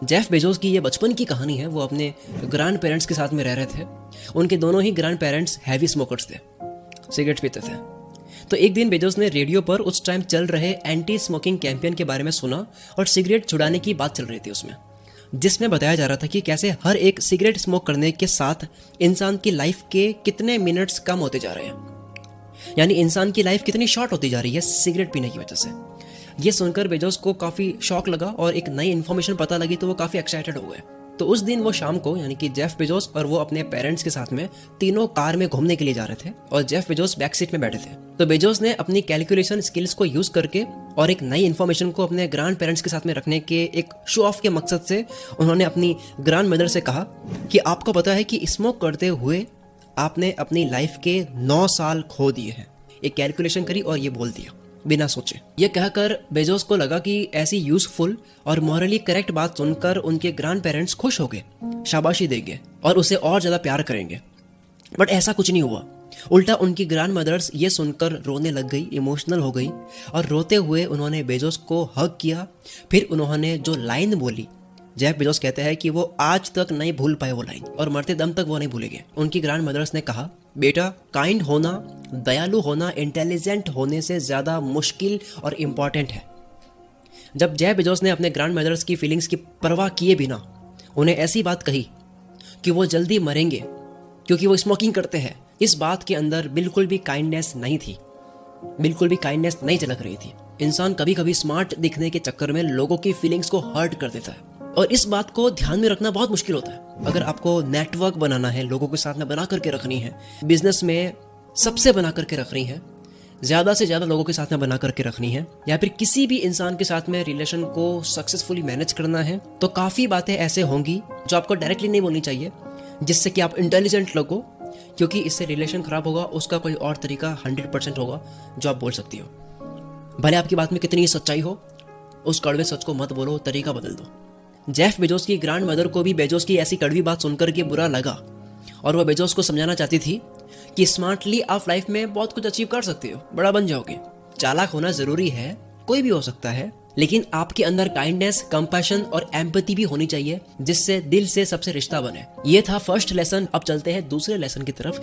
Jeff Bezos की ये बचपन की कहानी है। वो अपने ग्रैंड पेरेंट्स के साथ में रह रहे थे। उनके दोनों ही ग्रैंड पेरेंट्स हैवी स्मोकर्स थे, सिगरेट पीते थे। तो एक दिन बेजोस ने रेडियो पर उस टाइम चल रहे एंटी स्मोकिंग कैंपेन के बारे में सुना और सिगरेट छुड़ाने की बात चल रही थी उसमें, जिसमें बताया जा रहा था कि कैसे हर एक सिगरेट स्मोक करने के साथ इंसान की लाइफ के कितने मिनट्स कम होते जा रहे हैं, यानी इंसान की लाइफ कितनी शॉर्ट होती जा रही है सिगरेट पीने की वजह से। ये सुनकर बेजोस को काफ़ी शौक लगा और एक नई इन्फॉर्मेशन पता लगी तो वो काफ़ी एक्साइटेड हो गए। तो उस दिन वो शाम को, यानी कि जेफ बेजोस और वो अपने पेरेंट्स के साथ में तीनों कार में घूमने के लिए जा रहे थे और जेफ बेजोस बैक सीट में बैठे थे। तो बेजोस ने अपनी कैलकुलेशन स्किल्स को यूज करके और एक नई इन्फॉर्मेशन को अपने ग्रैंड पेरेंट्स के साथ में रखने के एक शो ऑफ के मकसद से उन्होंने अपनी ग्रैंड मदर से कहा कि आपको पता है कि स्मोक करते हुए आपने अपनी लाइफ के 9 साल खो दिए हैं। एक कैलकुलेशन करी और ये बोल दिया बिना सोचे। ये कहकर बेजोस को लगा कि ऐसी यूजफुल और मॉरली करेक्ट बात सुनकर उनके ग्रैंड पेरेंट्स खुश हो गए, शाबाशी देंगे और उसे और ज़्यादा प्यार करेंगे। बट ऐसा कुछ नहीं हुआ। उल्टा उनकी ग्रैंड मदर्स ये सुनकर रोने लग गई, इमोशनल हो गई और रोते हुए उन्होंने बेजोस को हग किया। फिर उन्होंने जो लाइन बोली, जेफ बेजोस कहते हैं कि वो आज तक नहीं भूल पाए वो लाइन और मरते दम तक वो नहीं भूलेंगे। उनकी ग्रैंड मदर्स ने कहा, बेटा काइंड होना, दयालु होना इंटेलिजेंट होने से ज़्यादा मुश्किल और इम्पॉर्टेंट है। जब जेफ बेजोस ने अपने ग्रैंड मदर्स की फीलिंग्स की परवाह किए बिना उन्हें ऐसी बात कही कि वो जल्दी मरेंगे क्योंकि वो स्मोकिंग करते हैं, इस बात के अंदर बिल्कुल भी काइंडनेस नहीं थी, बिल्कुल भी काइंडनेस नहीं झलक रही थी। इंसान कभी कभी स्मार्ट दिखने के चक्कर में लोगों की फीलिंग्स को हर्ट कर देता है और इस बात को ध्यान में रखना बहुत मुश्किल होता है। अगर आपको नेटवर्क बनाना है, लोगों के साथ में बना करके रखनी है, बिजनेस में सबसे बना करके रखनी है, ज़्यादा से ज़्यादा लोगों के साथ में बना करके रखनी है, या फिर किसी भी इंसान के साथ में रिलेशन को सक्सेसफुली मैनेज करना है, तो काफ़ी बातें ऐसे होंगी जो आपको डायरेक्टली नहीं बोलनी चाहिए जिससे कि आप इंटेलिजेंट लगो, क्योंकि इससे रिलेशन खराब होगा। उसका कोई और तरीका 100% होगा जो आप बोल सकती हो। भले आपकी बात में कितनी सच्चाई हो, उस कड़वे सच को मत बोलो, तरीका बदल दो। जेफ बेजोस की ग्रैंड मदर को भी बेजोस की ऐसी कड़वी बात सुनकर के बुरा लगा और वह बेजोस को समझाना चाहती थी कि स्मार्टली आप लाइफ में बहुत कुछ अचीव कर सकते हो, बड़ा बन जाओगे। चालाक होना जरूरी है, कोई भी हो सकता है, लेकिन आपके अंदर काइंडनेस, कंपैशन और एम्पैथी भी होनी चाहिए जिससे दिल से सबसे रिश्ता बने। ये था फर्स्ट लेसन। अब चलते हैं दूसरे लेसन की तरफ।